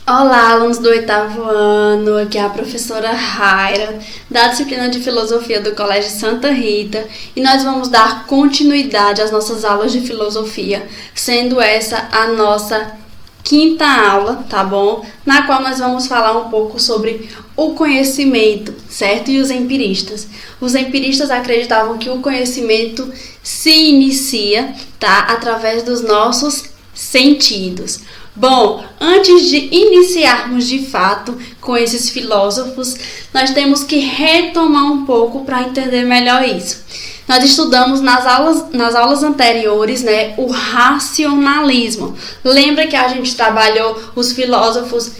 Olá, alunos do oitavo ano, aqui é a professora Raira, da disciplina de Filosofia do Colégio Santa Rita, e nós vamos dar continuidade às nossas aulas de filosofia, sendo essa a nossa quinta aula, tá bom? Na qual nós vamos falar um pouco sobre o conhecimento, certo? E os empiristas. Os empiristas acreditavam que o conhecimento se inicia, tá? Através dos nossos sentidos. Bom, antes de iniciarmos de fato com esses filósofos, nós temos que retomar um pouco para entender melhor isso. Nós estudamos nas aulas anteriores, o racionalismo. Lembra que a gente trabalhou os filósofos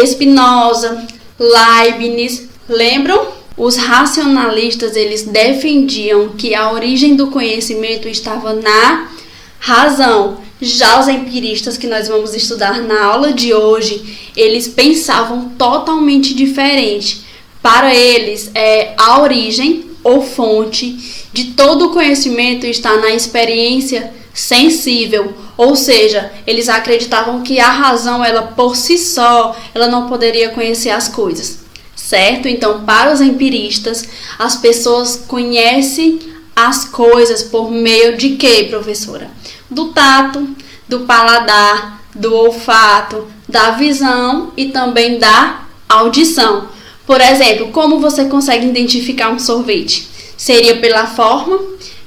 Spinoza, Leibniz, lembram? Os racionalistas, eles defendiam que a origem do conhecimento estava na razão. Já os empiristas, que nós vamos estudar na aula de hoje, eles pensavam totalmente diferente. Para eles, a origem ou fonte de todo o conhecimento está na experiência sensível. Ou seja, eles acreditavam que a razão, ela por si só, ela não poderia conhecer as coisas, certo? Então, para os empiristas, as pessoas conhecem as coisas por meio de quê, professora? Do tato, do paladar, do olfato, da visão e também da audição. Por exemplo, como você consegue identificar um sorvete? Seria pela forma,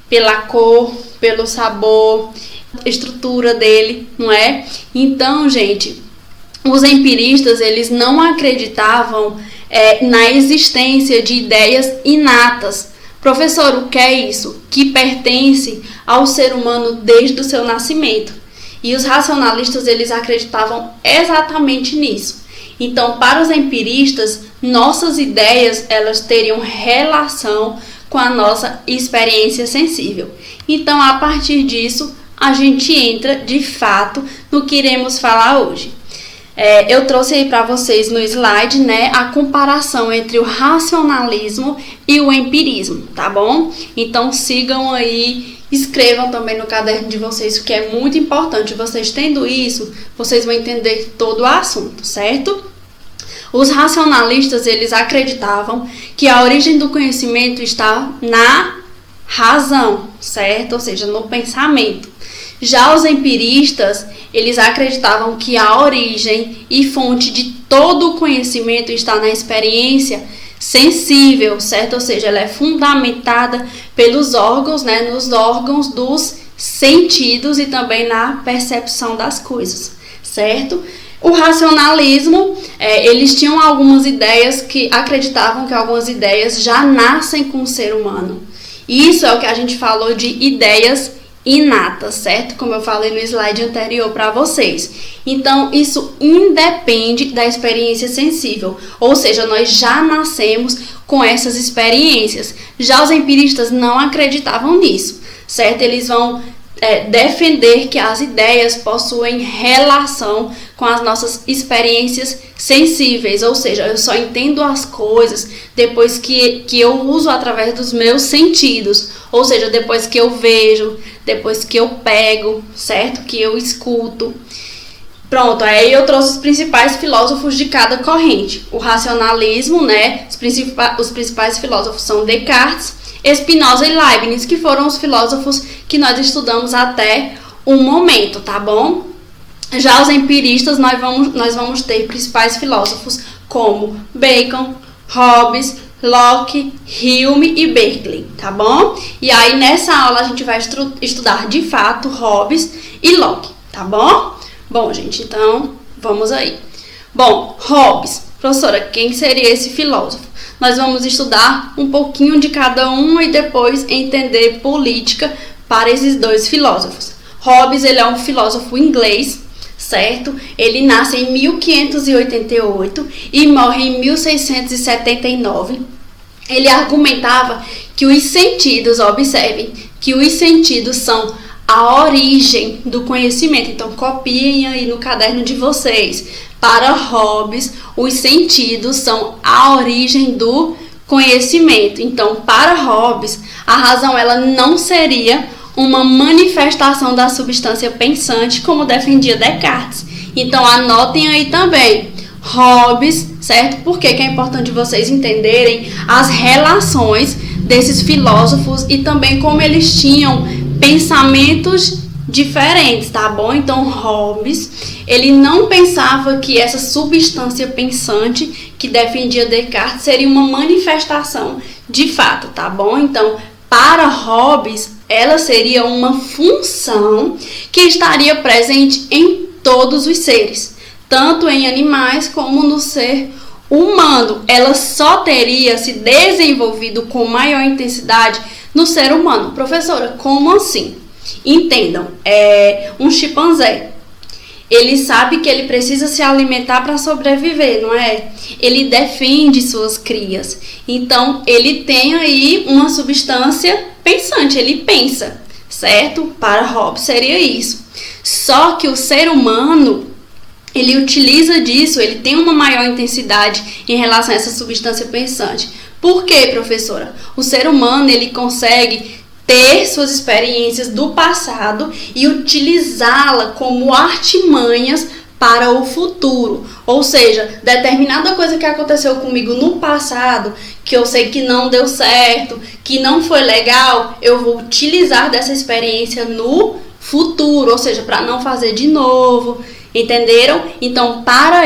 pela cor, pelo sabor, estrutura dele, não é? Então, gente, os empiristas, eles não acreditavam na existência de ideias inatas. Professor, o que é isso? Que pertence ao ser humano desde o seu nascimento. E os racionalistas, eles acreditavam exatamente nisso. Então, para os empiristas, nossas ideias, elas teriam relação com a nossa experiência sensível. Então, a partir disso, a gente entra, de fato, no que iremos falar hoje. Eu trouxe aí para vocês no slide, a comparação entre o racionalismo e o empirismo, tá bom? Então sigam aí, escrevam também no caderno de vocês, o que é muito importante. Vocês tendo isso, vocês vão entender todo o assunto, certo? Os racionalistas, eles acreditavam que a origem do conhecimento está na razão, certo? Ou seja, no pensamento. Já os empiristas, eles acreditavam que a origem e fonte de todo o conhecimento está na experiência sensível, certo? Ou seja, ela é fundamentada pelos órgãos, nos órgãos dos sentidos e também na percepção das coisas, certo? O racionalismo, eles tinham algumas ideias que acreditavam que algumas ideias já nascem com o ser humano. Isso é o que a gente falou de ideias inatas, certo? Como eu falei no slide anterior para vocês. Então, isso independe da experiência sensível, ou seja, nós já nascemos com essas experiências. Já os empiristas não acreditavam nisso, certo? Eles vão defender que as ideias possuem relação com as nossas experiências sensíveis, ou seja, eu só entendo as coisas depois que eu uso através dos meus sentidos, ou seja, depois que eu vejo, depois que eu pego, certo? Que eu escuto. Pronto, aí eu trouxe os principais filósofos de cada corrente. O racionalismo, os principais filósofos são Descartes, Spinoza e Leibniz, que foram os filósofos que nós estudamos até o momento, tá bom? Já os empiristas, nós vamos ter principais filósofos como Bacon, Hobbes, Locke, Hume e Berkeley, tá bom? E aí nessa aula a gente vai estudar de fato Hobbes e Locke, tá bom? Bom, gente, então vamos aí. Bom, Hobbes, professora, quem seria esse filósofo? Nós vamos estudar um pouquinho de cada um e depois entender política para esses dois filósofos. Hobbes, ele é um filósofo inglês, certo? Ele nasce em 1588 e morre em 1679. Ele argumentava que os sentidos, observem, que os sentidos são a origem do conhecimento. Então, copiem aí no caderno de vocês. Para Hobbes, os sentidos são a origem do conhecimento. Então, para Hobbes, a razão ela não seria uma manifestação da substância pensante, como defendia Descartes. Então anotem aí também. Hobbes, certo? Por que é importante vocês entenderem as relações desses filósofos e também como eles tinham pensamentos diferentes, tá bom? Então Hobbes, ele não pensava que essa substância pensante que defendia Descartes seria uma manifestação de fato, tá bom? Então, para Hobbes, ela seria uma função que estaria presente em todos os seres, tanto em animais como no ser humano. Ela só teria se desenvolvido com maior intensidade no ser humano. Professora, como assim? Entendam, um chimpanzé, ele sabe que ele precisa se alimentar para sobreviver, não é? Ele defende suas crias. Então, ele tem aí uma substância pensante, ele pensa, certo? Para Hobbes seria isso. Só que o ser humano, ele utiliza disso, ele tem uma maior intensidade em relação a essa substância pensante. Por quê, professora? O ser humano, ele consegue ter suas experiências do passado e utilizá-la como artimanhas para o futuro. Ou seja, determinada coisa que aconteceu comigo no passado, que eu sei que não deu certo, que não foi legal, eu vou utilizar dessa experiência no futuro, ou seja, para não fazer de novo. Entenderam? Então, para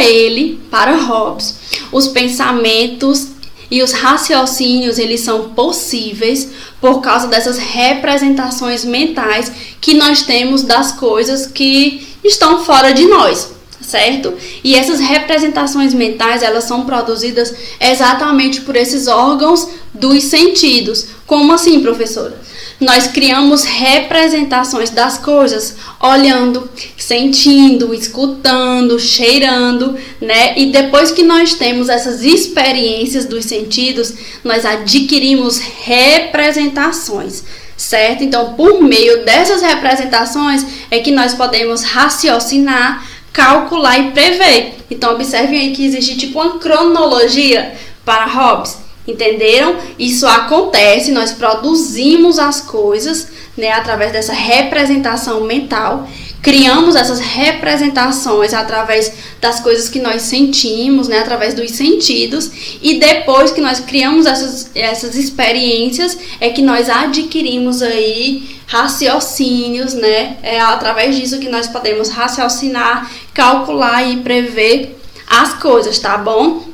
Hobbes, os pensamentos e os raciocínios, eles são possíveis por causa dessas representações mentais que nós temos das coisas que estão fora de nós, certo? E essas representações mentais, elas são produzidas exatamente por esses órgãos dos sentidos. Como assim, professora? Nós criamos representações das coisas olhando, sentindo, escutando, cheirando, né? E depois que nós temos essas experiências dos sentidos, nós adquirimos representações, certo? Então, por meio dessas representações é que nós podemos raciocinar, calcular e prever. Então, observem aí que existe tipo uma cronologia para Hobbes. Entenderam? Isso acontece, nós produzimos as coisas, né, através dessa representação mental, criamos essas representações através das coisas que nós sentimos, né, através dos sentidos, e depois que nós criamos essas experiências, é que nós adquirimos aí raciocínios, né, através disso que nós podemos raciocinar, calcular e prever as coisas, tá bom?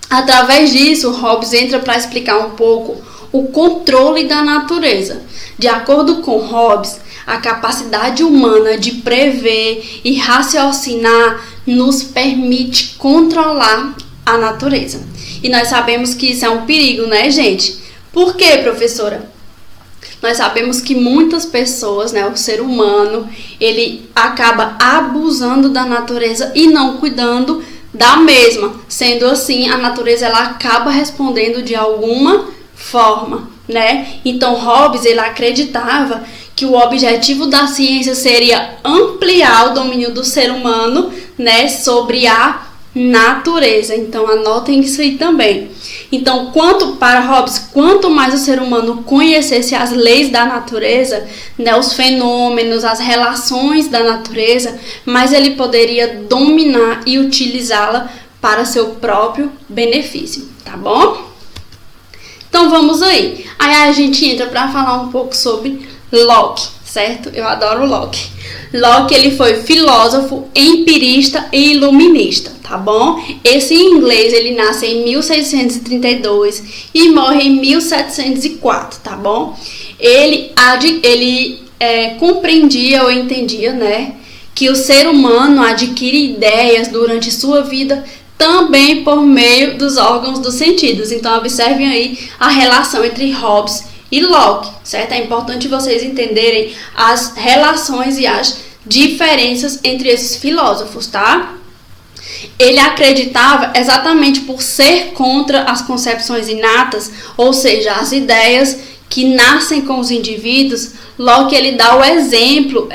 Através disso, Hobbes entra para explicar um pouco o controle da natureza. De acordo com Hobbes, a capacidade humana de prever e raciocinar nos permite controlar a natureza. E nós sabemos que isso é um perigo, né, gente? Por quê, professora? Nós sabemos que muitas pessoas, né, o ser humano, ele acaba abusando da natureza e não cuidando da mesma. Sendo assim, a natureza ela acaba respondendo de alguma forma, né? Então Hobbes ele acreditava que o objetivo da ciência seria ampliar o domínio do ser humano, né, sobre a natureza. Então anotem isso aí também. Então, para Hobbes, quanto mais o ser humano conhecesse as leis da natureza, né, os fenômenos, as relações da natureza, mais ele poderia dominar e utilizá-la para seu próprio benefício, tá bom? Então vamos aí. Aí a gente entra para falar um pouco sobre Locke, certo? Eu adoro Locke. Locke, ele foi filósofo, empirista e iluminista, tá bom? Esse em inglês, ele nasce em 1632 e morre em 1704, tá bom? Ele compreendia ou entendia, né, que o ser humano adquire ideias durante sua vida também por meio dos órgãos dos sentidos. Então, observem aí a relação entre Hobbes e Locke, certo? É importante vocês entenderem as relações e as diferenças entre esses filósofos, tá? Ele acreditava, exatamente por ser contra as concepções inatas, ou seja, as ideias que nascem com os indivíduos, Locke ele dá o exemplo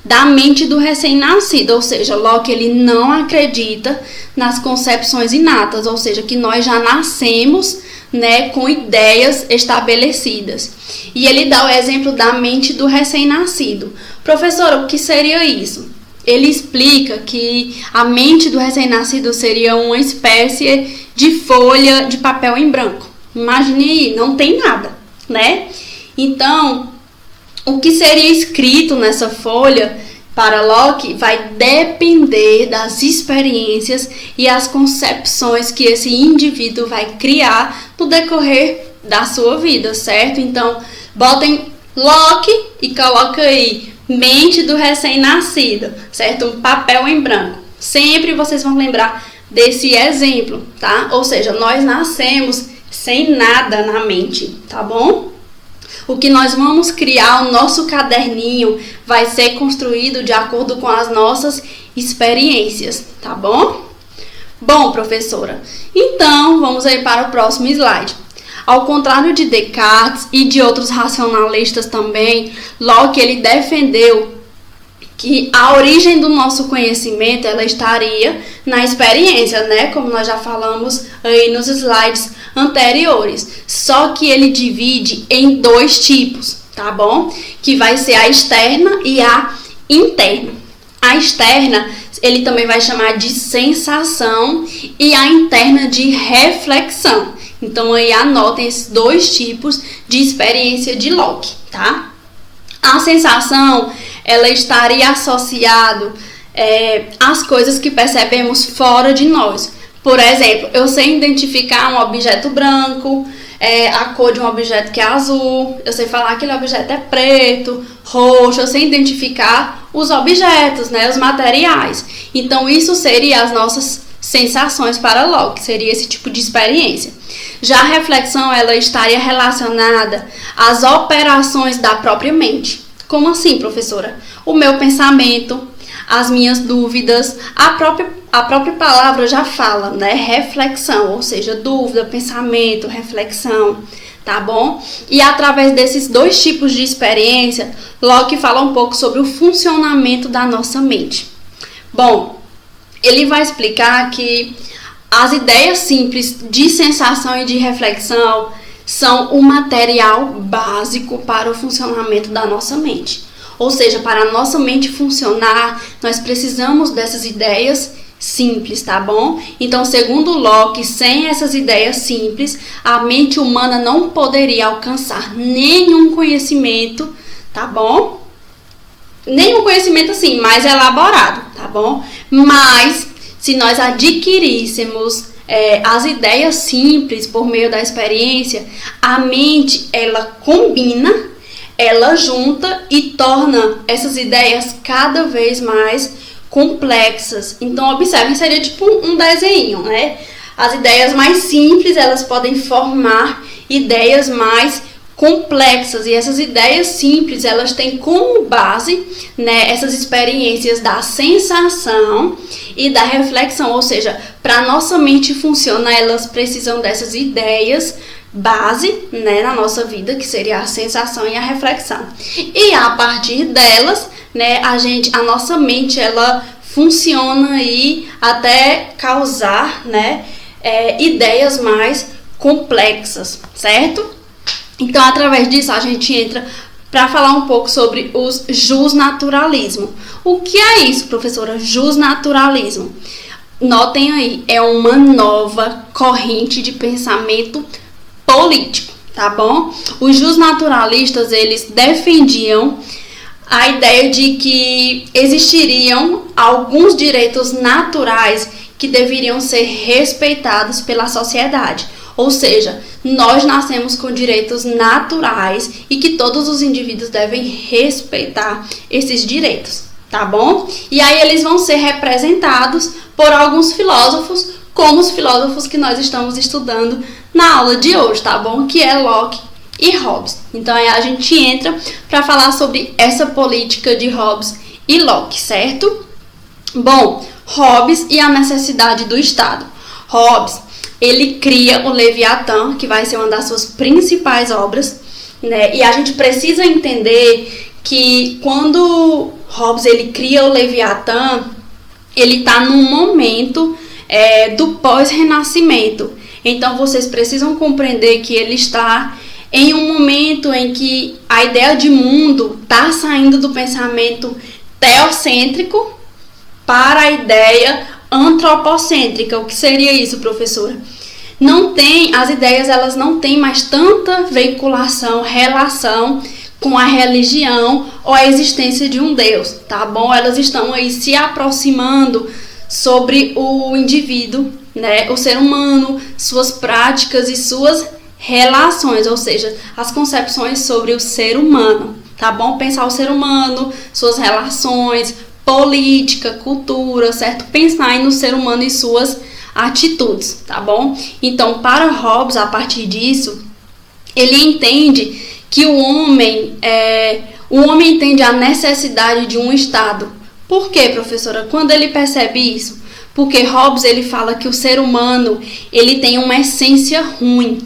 da mente do recém-nascido, ou seja, Locke ele não acredita nas concepções inatas, ou seja, que nós já nascemos, né, com ideias estabelecidas. E ele dá o exemplo da mente do recém-nascido. Professora, o que seria isso? ele explica que a mente do recém-nascido seria uma espécie de folha de papel em branco. Imagine aí, não tem nada, né? Então, o que seria escrito nessa folha para Locke vai depender das experiências e as concepções que esse indivíduo vai criar no decorrer da sua vida, certo? Então, botem Locke e coloca aí mente do recém-nascido, certo? Um papel em branco. Sempre vocês vão lembrar desse exemplo, tá? Ou seja, nós nascemos sem nada na mente, tá bom? O que nós vamos criar, o nosso caderninho, vai ser construído de acordo com as nossas experiências, tá bom? Bom, professora, então vamos aí para o próximo slide. Ao contrário de Descartes e de outros racionalistas também, Locke ele defendeu que a origem do nosso conhecimento ela estaria na experiência, né? Como nós já falamos aí nos slides anteriores. Só que ele divide em dois tipos, tá bom? Que vai ser a externa e a interna. A externa ele também vai chamar de sensação e a interna de reflexão. Então aí anotem esses dois tipos de experiência de Locke, tá? A sensação ela estaria associado às coisas que percebemos fora de nós. Por exemplo, eu sei identificar um objeto branco, a cor de um objeto que é azul, eu sei falar que aquele objeto é preto, roxo, eu sei identificar os objetos, né, os materiais. Então isso seria as nossas sensações para Locke, seria esse tipo de experiência. Já a reflexão ela estaria relacionada às operações da própria mente. Como assim, professora? O meu pensamento, as minhas dúvidas, a própria palavra já fala, né? Reflexão, ou seja, dúvida, pensamento, reflexão, tá bom? E através desses dois tipos de experiência, Locke fala um pouco sobre o funcionamento da nossa mente. Bom, ele vai explicar que as ideias simples de sensação e de reflexão são o material básico para o funcionamento da nossa mente. Ou seja, para a nossa mente funcionar, nós precisamos dessas ideias simples, tá bom? Então, segundo Locke, sem essas ideias simples, a mente humana não poderia alcançar nenhum conhecimento, tá bom? Nenhum conhecimento assim, mais elaborado, tá bom? Mas, se nós adquiríssemos as ideias simples por meio da experiência, a mente, ela combina, ela junta e torna essas ideias cada vez mais complexas. Então, observem, seria tipo um desenho, né? As ideias mais simples, elas podem formar ideias mais complexas, e essas ideias simples, elas têm como base, né, essas experiências da sensação e da reflexão, ou seja, para nossa mente funcionar, elas precisam dessas ideias base, né, na nossa vida, que seria a sensação e a reflexão. E a partir delas, né, a nossa mente, ela funciona aí até causar, né, ideias mais complexas, certo? Então, através disso, a gente entra para falar um pouco sobre os justnaturalismo. O que é isso, professora? Justnaturalismo. Notem aí, é uma nova corrente de pensamento político, tá bom? Os justnaturalistas, eles defendiam a ideia de que existiriam alguns direitos naturais que deveriam ser respeitados pela sociedade. Ou seja, nós nascemos com direitos naturais e que todos os indivíduos devem respeitar esses direitos, tá bom? E aí eles vão ser representados por alguns filósofos, como os filósofos que nós estamos estudando na aula de hoje, tá bom? Que é Locke e Hobbes. Então aí a gente entra para falar sobre essa política de Hobbes e Locke, certo? Bom, Hobbes e a necessidade do Estado. Hobbes, ele cria o Leviatã, que vai ser uma das suas principais obras, né? E a gente precisa entender que quando Hobbes ele cria o Leviatã, ele está num momento do pós-renascimento. Então vocês precisam compreender que ele está em um momento em que a ideia de mundo está saindo do pensamento teocêntrico, para a ideia antropocêntrica. O que seria isso, professora? As ideias elas não têm mais tanta vinculação, relação com a religião ou a existência de um Deus, tá bom? Elas estão aí se aproximando sobre o indivíduo, né? O ser humano, suas práticas e suas relações, ou seja, as concepções sobre o ser humano, tá bom? Pensar o ser humano, suas relações, política, cultura, certo? Pensar no ser humano e suas atitudes, tá bom? Então, para Hobbes, a partir disso, ele entende que o homem entende a necessidade de um Estado. Por quê, professora? Quando ele percebe isso? Porque Hobbes, ele fala que o ser humano, ele tem uma essência ruim,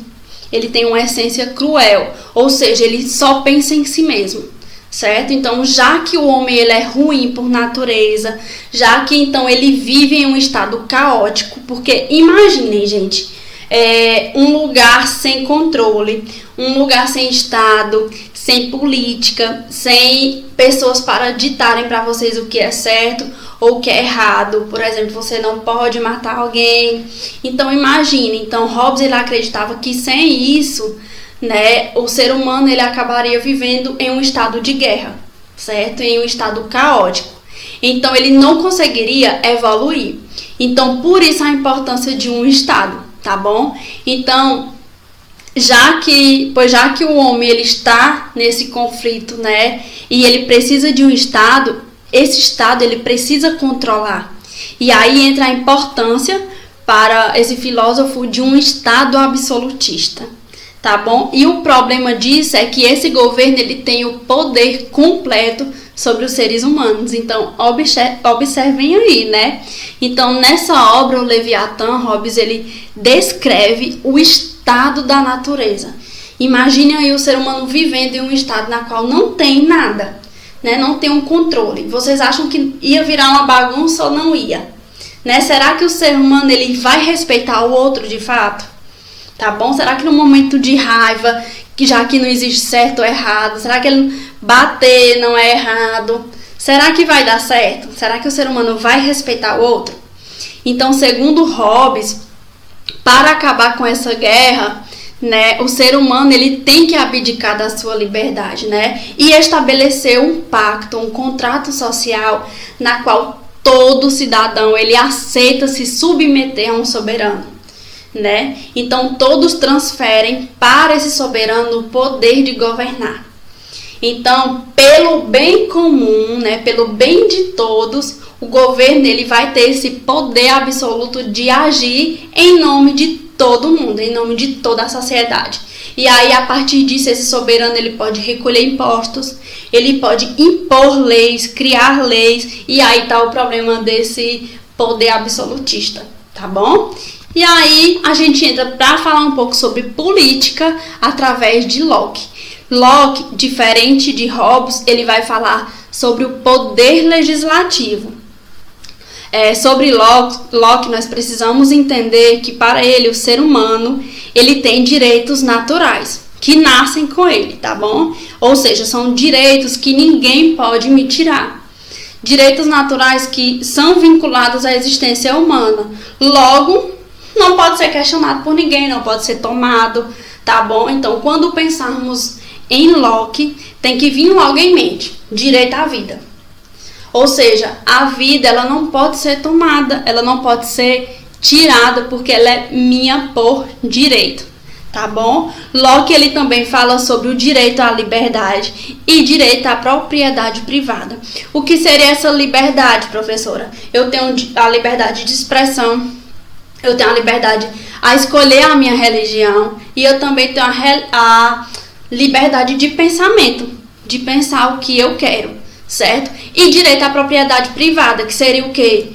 ele tem uma essência cruel, ou seja, ele só pensa em si mesmo, certo? Então, já que o homem ele é ruim por natureza, já que então ele vive em um estado caótico, porque imaginem, gente, um lugar sem controle, um lugar sem Estado, sem política, sem pessoas para ditarem para vocês o que é certo ou o que é errado. Por exemplo, você não pode matar alguém. Então imagine, Hobbes ele acreditava que sem isso, né, o ser humano ele acabaria vivendo em um estado de guerra, certo? Em um estado caótico. Então ele não conseguiria evoluir. Então por isso a importância de um Estado, tá bom? Então já que o homem ele está nesse conflito, né, e ele precisa de um Estado, esse Estado ele precisa controlar. E aí entra a importância para esse filósofo de um Estado absolutista, tá bom? E o problema disso é que esse governo ele tem o poder completo sobre os seres humanos. Então, observem aí, né? Então, nessa obra, o Leviatã, Hobbes, ele descreve o estado da natureza. Imagine aí o ser humano vivendo em um estado na qual não tem nada, né? Não tem um controle. Vocês acham que ia virar uma bagunça ou não ia? Né? Será que o ser humano ele vai respeitar o outro de fato? Tá bom? Será que no momento de raiva, já que não existe certo ou errado, será que ele bater não é errado? Será que vai dar certo? Será que o ser humano vai respeitar o outro? Então, segundo Hobbes, para acabar com essa guerra, né, o ser humano ele tem que abdicar da sua liberdade, né, e estabelecer um pacto, um contrato social na qual todo cidadão ele aceita se submeter a um soberano, né? Então todos transferem para esse soberano o poder de governar. Então, pelo bem comum, né, pelo bem de todos, o governo ele vai ter esse poder absoluto de agir em nome de todo mundo, em nome de toda a sociedade. E aí, a partir disso, esse soberano ele pode recolher impostos, ele pode impor leis, criar leis, e aí tá o problema desse poder absolutista, tá bom? E aí, a gente entra para falar um pouco sobre política através de Locke. Locke, diferente de Hobbes, ele vai falar sobre o poder legislativo. Sobre Locke, nós precisamos entender que para ele, o ser humano, ele tem direitos naturais, que nascem com ele, tá bom? Ou seja, são direitos que ninguém pode me tirar. Direitos naturais que são vinculados à existência humana. Logo, não pode ser questionado por ninguém, não pode ser tomado, tá bom? Então, quando pensarmos em Locke, tem que vir logo em mente, direito à vida. Ou seja, a vida ela não pode ser tomada, ela não pode ser tirada, porque ela é minha por direito, tá bom? Locke ele também fala sobre o direito à liberdade e direito à propriedade privada. O que seria essa liberdade, professora? Eu tenho a liberdade de expressão, eu tenho a liberdade a escolher a minha religião e eu também tenho a liberdade de pensamento, de pensar o que eu quero, certo? E direito à propriedade privada, que seria o quê?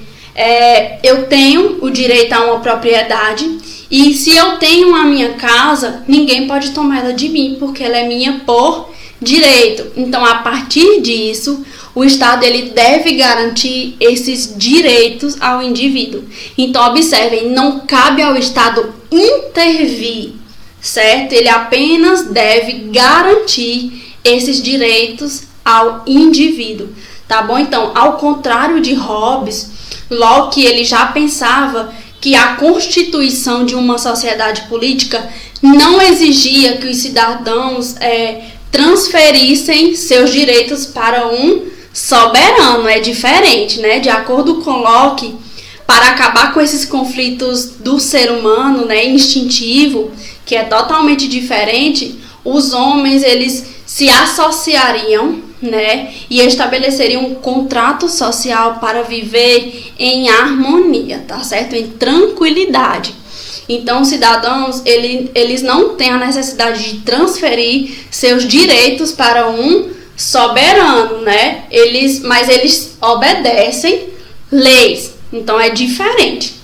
Eu tenho o direito a uma propriedade e se eu tenho a minha casa, ninguém pode tomar ela de mim, porque ela é minha por direito. Então, a partir disso, o Estado ele deve garantir esses direitos ao indivíduo. Então, observem, não cabe ao Estado intervir, certo? Ele apenas deve garantir esses direitos ao indivíduo, tá bom? Então, ao contrário de Hobbes, Locke, ele já pensava que a constituição de uma sociedade política não exigia que os cidadãos transferissem seus direitos para um soberano. É diferente, né? De acordo com Locke, para acabar com esses conflitos do ser humano, né, instintivo, que é totalmente diferente, os homens, eles se associariam, né, e estabeleceriam um contrato social para viver em harmonia, tá certo? Em tranquilidade. Então, os cidadãos, eles não têm a necessidade de transferir seus direitos para um soberano, né? Mas eles obedecem leis. Então, é diferente.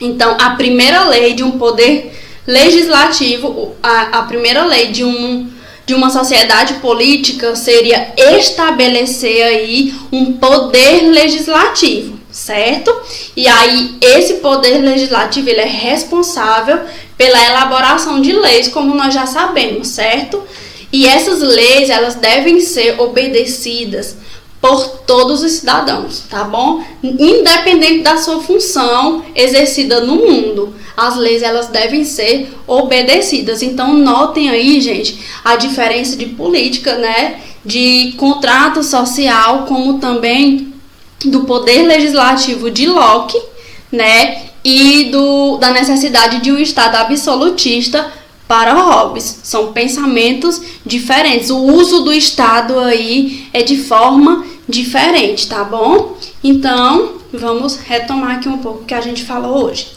Então, a primeira lei de um poder legislativo, a primeira lei de uma sociedade política seria estabelecer aí um poder legislativo, certo? E aí, esse poder legislativo, ele é responsável pela elaboração de leis, como nós já sabemos, certo? E essas leis, elas devem ser obedecidas por todos os cidadãos, tá bom? Independente da sua função exercida no mundo, as leis, elas devem ser obedecidas. Então, notem aí, gente, a diferença de política, né, de contrato social, como também do poder legislativo de Locke, né, e da necessidade de um Estado absolutista para Hobbes. São pensamentos diferentes. O uso do Estado aí é de forma diferente, tá bom? Então, vamos retomar aqui um pouco o que a gente falou hoje.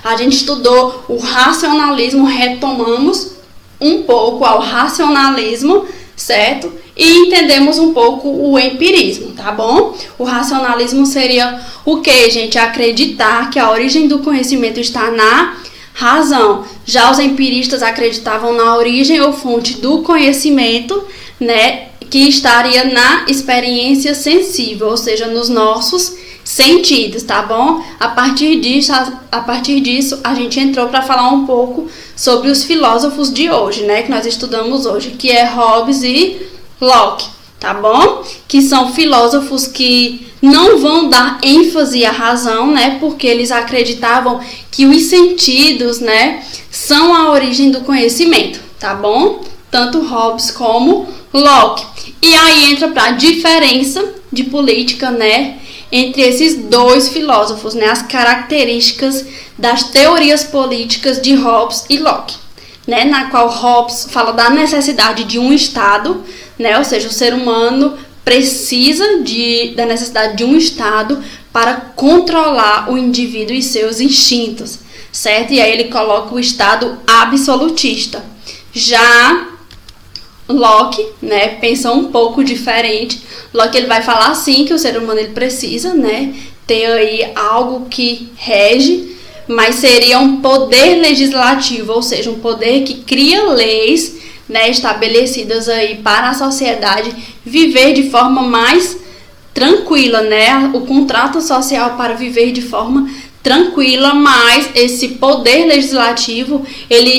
A gente estudou o racionalismo, retomamos um pouco ao racionalismo, certo? E entendemos um pouco o empirismo, tá bom? O racionalismo seria o que, gente? Acreditar que a origem do conhecimento está na razão. Já os empiristas acreditavam na origem ou fonte do conhecimento, né, que estaria na experiência sensível, ou seja, nos nossos sentidos, tá bom? A partir disso, a gente entrou para falar um pouco sobre os filósofos de hoje, né, que nós estudamos hoje, que é Hobbes e Locke, tá bom? Que são filósofos que não vão dar ênfase à razão, né, porque eles acreditavam que os sentidos, né, são a origem do conhecimento, tá bom? Tanto Hobbes como Locke. E aí entra para a diferença de política, né, entre esses dois filósofos, né, as características das teorias políticas de Hobbes e Locke, né, na qual Hobbes fala da necessidade de um Estado, né, ou seja, o ser humano precisa da necessidade de um Estado para controlar o indivíduo e seus instintos, certo? E aí ele coloca o Estado absolutista. Já Locke, né, pensa um pouco diferente. Locke, ele vai falar assim que o ser humano, ele precisa, né, ter aí algo que rege, mas seria um poder legislativo, ou seja, um poder que cria leis, né, estabelecidas aí para a sociedade viver de forma mais tranquila, né, o contrato social para viver de forma tranquila, mas esse poder legislativo,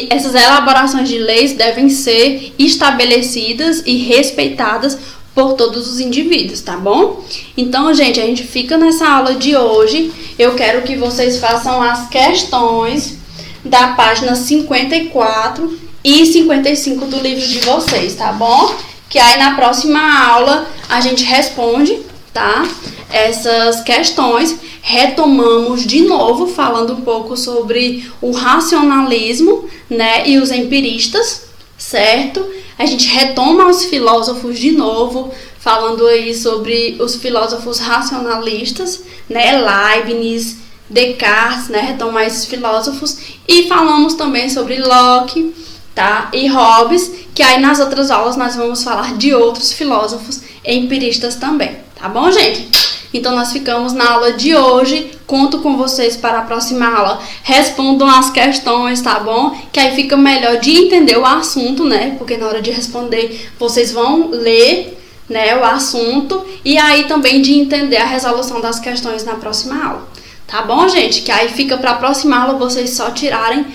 essas elaborações de leis devem ser estabelecidas e respeitadas por todos os indivíduos, tá bom? Então, gente, a gente fica nessa aula de hoje. Eu quero que vocês façam as questões da página 54 e 55 do livro de vocês, tá bom? Que aí na próxima aula a gente responde, tá? Essas questões. Retomamos de novo falando um pouco sobre o racionalismo, né, e os empiristas, certo? A gente retoma os filósofos de novo, falando aí sobre os filósofos racionalistas, né, Leibniz, Descartes, né, retomar esses filósofos, e falamos também sobre Locke, tá, e Hobbes, que aí nas outras aulas nós vamos falar de outros filósofos empiristas também, tá bom, gente? Então, nós ficamos na aula de hoje. Conto com vocês para a próxima aula. Respondam as questões, tá bom? Que aí fica melhor de entender o assunto, né? Porque na hora de responder, vocês vão ler, né, o assunto. E aí também de entender a resolução das questões na próxima aula. Tá bom, gente? Que aí fica para a próxima aula vocês só tirarem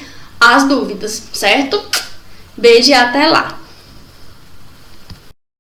as dúvidas, certo? Beijo e até lá!